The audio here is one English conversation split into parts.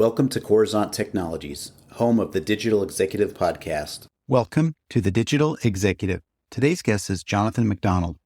Welcome to Coruzant Technologies, home of the Digital Executive Podcast. Welcome to the Digital Executive. Today's guest is Jonath MacDonald.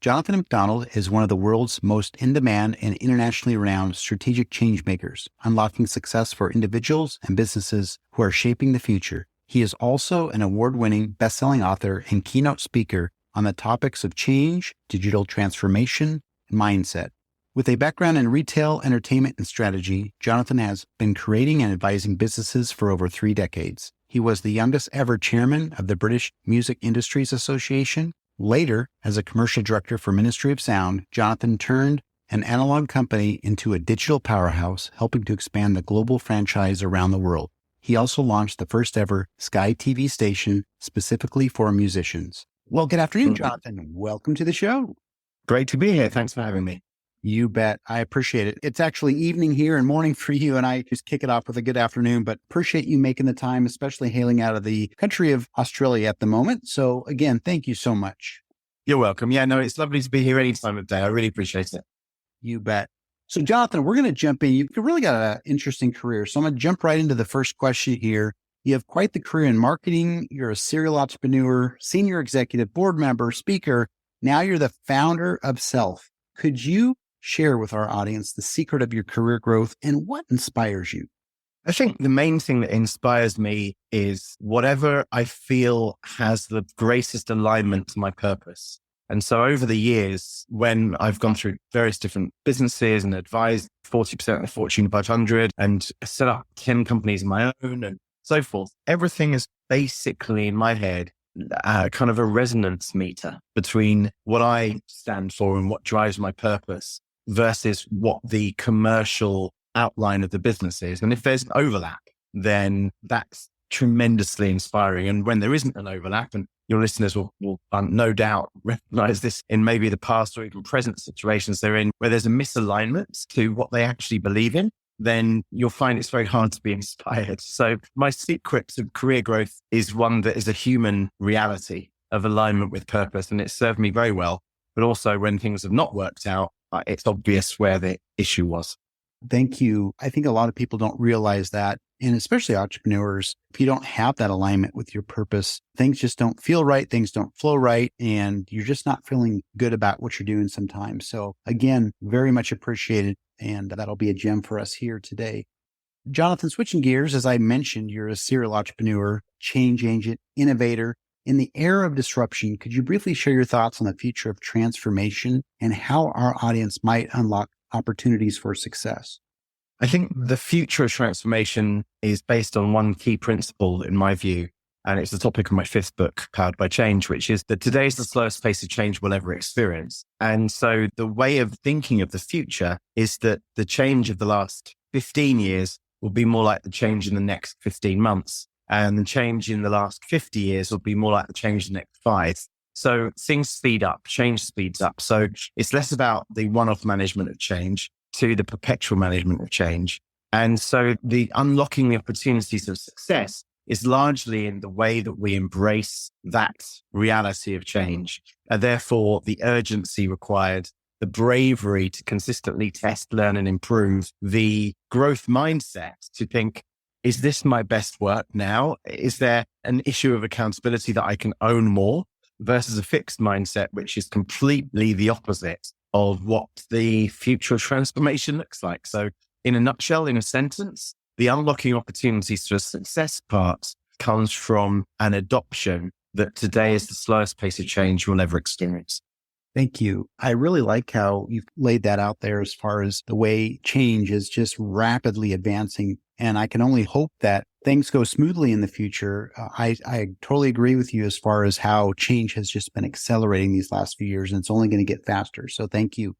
Jonath MacDonald is one of the world's most in-demand and internationally renowned strategic change makers, unlocking success for individuals and businesses who are shaping the future. He is also an award-winning best-selling author and keynote speaker on the topics of change, digital transformation, and mindset. With a background in retail, entertainment, and strategy, Jonath has been creating and advising businesses for over 3 decades. He was the youngest ever chairman of the British Music Industries Association. Later, as a commercial director for Ministry of Sound, Jonath turned an analog company into a digital powerhouse, helping to expand the global franchise around the world. He also launched the first ever Sky TV station specifically for musicians. Well, good afternoon, Jonath. Welcome to the show. Great to be here. Thanks for having me. You bet. I appreciate it. It's actually evening here and morning for you, and I just kick it off with a good afternoon, but appreciate you making the time, especially hailing out of the country of Australia at the moment. So again, thank you so much. You're welcome. Yeah, no, it's lovely to be here any time of day. I really appreciate it. You bet. So Jonath, we're going to jump in. You've really got an interesting career. So I'm going to jump right into the first question here. You have quite the career in marketing. You're a serial entrepreneur, senior executive, board member, speaker. Now you're the founder of Self. Could you share with our audience the secret of your career growth and what inspires you? I think the main thing that inspires me is whatever I feel has the greatest alignment to my purpose. And so over the years, when I've gone through various different businesses and advised 40% of the Fortune 500 and set up 10 companies of my own and so forth, everything is basically in my head kind of a resonance meter between what I stand for and what drives my purpose versus what the commercial outline of the business is. And if there's an overlap, then that's tremendously inspiring. And when there isn't an overlap, and your listeners will no doubt recognize this in maybe the past or even present situations they're in, where there's a misalignment to what they actually believe in, then you'll find it's very hard to be inspired. So my secret of career growth is one that is a human reality of alignment with purpose. And it served me very well. But also when things have not worked out, it's obvious where the issue was. Thank you. I think a lot of people don't realize that. And especially entrepreneurs, if you don't have that alignment with your purpose, things just don't feel right. Things don't flow right. And you're just not feeling good about what you're doing sometimes. So again, very much appreciated. And that'll be a gem for us here today. Jonath, switching gears, as I mentioned, you're a serial entrepreneur, change agent, innovator. In the era of disruption, could you briefly share your thoughts on the future of transformation and how our audience might unlock opportunities for success? I think the future of transformation is based on one key principle, in my view, and it's the topic of my 5th book, Powered by Change, which is that today is the slowest pace of change we'll ever experience. And so the way of thinking of the future is that the change of the last 15 years will be more like the change in the next 15 months. And the change in the last 50 years will be more like the change in the next 5. So things speed up, change speeds up. So it's less about the one-off management of change to the perpetual management of change. And so the unlocking the opportunities of success is largely in the way that we embrace that reality of change. And therefore, the urgency required, the bravery to consistently test, learn, and improve, the growth mindset to think, is this my best work now? Is there an issue of accountability that I can own more versus a fixed mindset, which is completely the opposite of what the future of transformation looks like? So in a nutshell, in a sentence, the unlocking opportunities to a success part comes from an adoption that today is the slowest pace of change we'll ever experience. Thank you. I really like how you've laid that out there as far as the way change is just rapidly advancing. And I can only hope that things go smoothly in the future. I totally agree with you as far as how change has just been accelerating these last few years, and it's only going to get faster. So thank you.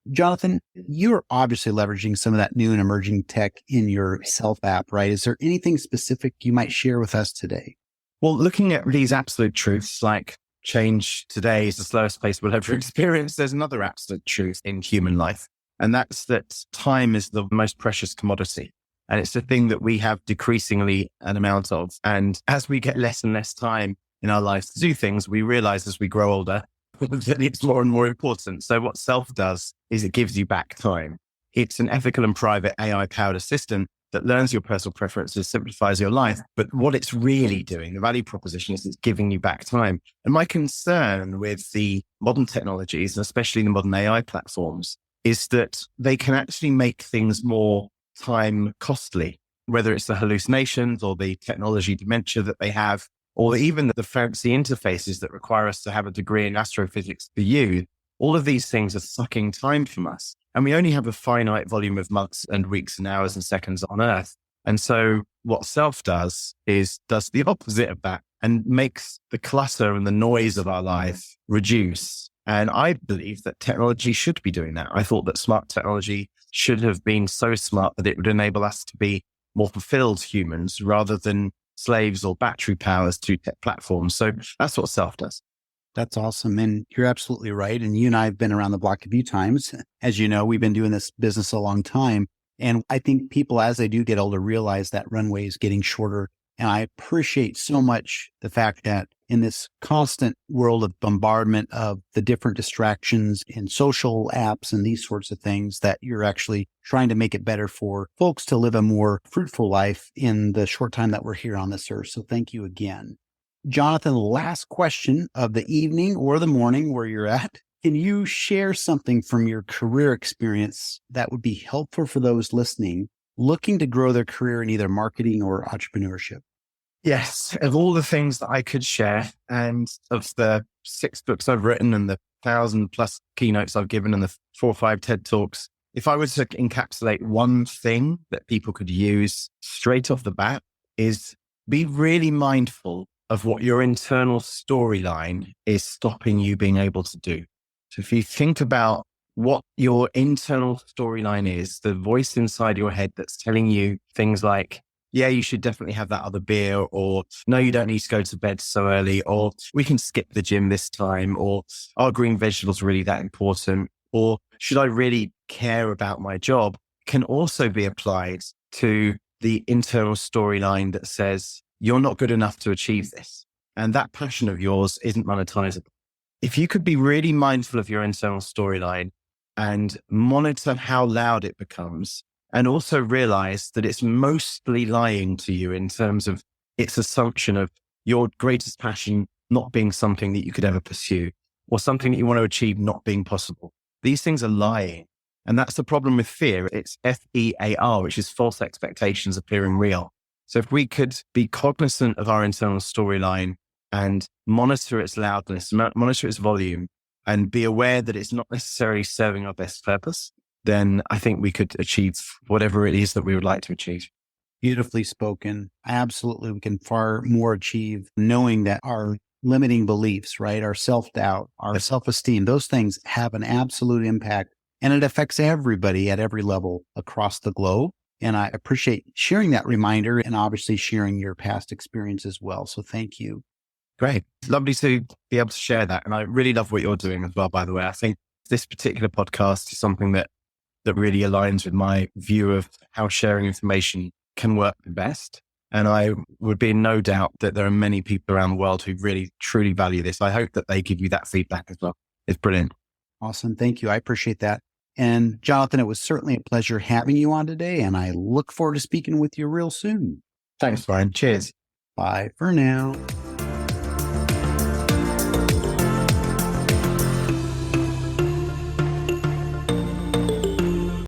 Jonath, you're obviously leveraging some of that new and emerging tech in your Self app, right? Is there anything specific you might share with us today? Well, looking at these absolute truths like change today is the slowest pace we'll ever experience, there's another absolute truth in human life. And that's that time is the most precious commodity. And it's the thing that we have decreasingly an amount of. And as we get less and less time in our lives to do things, we realize as we grow older that it's more and more important. So what Self does is it gives you back time. It's an ethical and private AI-powered assistant that learns your personal preferences, simplifies your life. But what it's really doing, the value proposition, is it's giving you back time. And my concern with the modern technologies, and especially the modern AI platforms, is that they can actually make things more time costly, whether it's the hallucinations or the technology dementia that they have, or even the fancy interfaces that require us to have a degree in astrophysics for you. All of these things are sucking time from us. And we only have a finite volume of months and weeks and hours and seconds on Earth. And so what self does is does the opposite of that and makes the clutter and the noise of our life reduce. And I believe that technology should be doing that. I thought that smart technology should have been so smart that it would enable us to be more fulfilled humans rather than slaves or battery powers to tech platforms. So that's what self does. That's awesome. And you're absolutely right. And you and I have been around the block a few times. As you know, we've been doing this business a long time. And I think people, as they do get older, realize that runway is getting shorter. And I appreciate so much the fact that in this constant world of bombardment of the different distractions in social apps and these sorts of things, that you're actually trying to make it better for folks to live a more fruitful life in the short time that we're here on this earth. So thank you again. Jonathan, last question of the evening or the morning where you're at. Can you share something from your career experience that would be helpful for those listening looking to grow their career in either marketing or entrepreneurship? Yes. Of all the things that I could share, and of the 6 books I've written and the 1,000+ keynotes I've given and the 4 or 5 TED Talks, if I were to encapsulate one thing that people could use straight off the bat, is be really mindful of what your internal storyline is stopping you being able to do. So if you think about what your internal storyline is, the voice inside your head that's telling you things like, yeah, you should definitely have that other beer, or no, you don't need to go to bed so early, or we can skip the gym this time, or are green vegetables really that important, or should I really care about my job, can also be applied to the internal storyline that says, you're not good enough to achieve this. And that passion of yours isn't monetizable. If you could be really mindful of your internal storyline and monitor how loud it becomes, and also realize that it's mostly lying to you in terms of its assumption of your greatest passion not being something that you could ever pursue, or something that you want to achieve not being possible. These things are lying. And that's the problem with fear. It's FEAR, which is false expectations appearing real. So if we could be cognizant of our internal storyline and monitor its loudness, monitor its volume, and be aware that it's not necessarily serving our best purpose, then I think we could achieve whatever it is that we would like to achieve. Beautifully spoken. Absolutely. We can far more achieve knowing that our limiting beliefs, right? Our self-doubt, our self-esteem, those things have an absolute impact, and it affects everybody at every level across the globe. And I appreciate sharing that reminder and obviously sharing your past experience as well. So thank you. Great. It's lovely to be able to share that. And I really love what you're doing as well, by the way. I think this particular podcast is something that really aligns with my view of how sharing information can work the best. And I would be in no doubt that there are many people around the world who really, truly value this. I hope that they give you that feedback as well. It's brilliant. Awesome. Thank you. I appreciate that. And Jonathan, it was certainly a pleasure having you on today, and I look forward to speaking with you real soon. Thanks, Brian. Cheers. Bye for now.